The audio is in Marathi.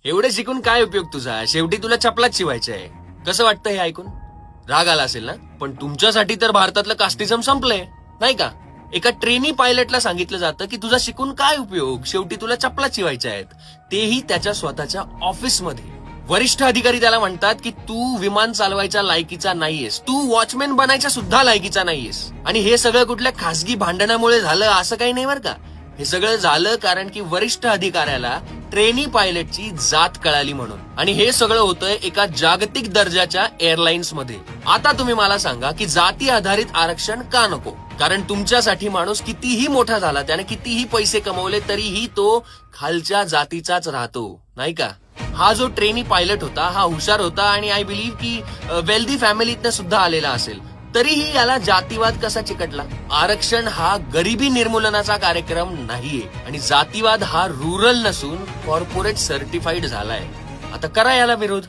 एवढे शिकून काय उपयोग तुझा? शेवटी तुला चपलाच शिवायचं आहे. कसं वाटतं हे ऐकून? राग आला असेल ना? पण तुमच्यासाठी तर भारतातलं कास्टिझम संपलंय, नाही का? एका ट्रेनी पायलटला सांगितलं जातं की तुझा शिकून काय उपयोग, शेवटी तुला चपला शिवायच्या आहेत, तेही त्याच्या स्वतःच्या ऑफिसमध्ये. वरिष्ठ अधिकारी त्याला म्हणतात की तू विमान चालवायच्या लायकीचा नाहीयेस, तू वॉचमॅन बनायच्या सुद्धा लायकीचा नाहीयेस. आणि हे सगळं कुठल्या खासगी भांडणामुळे झालं असं काही नाही बरं का. हे सगळं झालं कारण की वरिष्ठ अधिकाऱ्याला ट्रेनी पायलटची जात कळाली म्हणून. आणि हे सगळं होतंय एका जागतिक दर्जाच्या एअरलाइन्स मध्ये. आता तुम्ही मला सांगा की जाती आधारित आरक्षण का नको? कारण तुमच्यासाठी माणूस कितीही मोठा झाला, त्याने कितीही पैसे कमवले, तरीही तो खालच्या जातीचाच राहतो, नाही का? हा जो ट्रेनी पायलट होता हा हुशार होता आणि आय बिलीव्ह की वेल्दी फॅमिलीतनं सुद्धा आलेला असेल, तरीही याला जातीवाद कसा चिकटला? आरक्षण हा गरिबी निर्मूलनाचा कार्यक्रम नाहीये आणि जातीवाद हा रुरल नसून कॉर्पोरेट सर्टिफाईड झालाय. आता करा याला विरोध.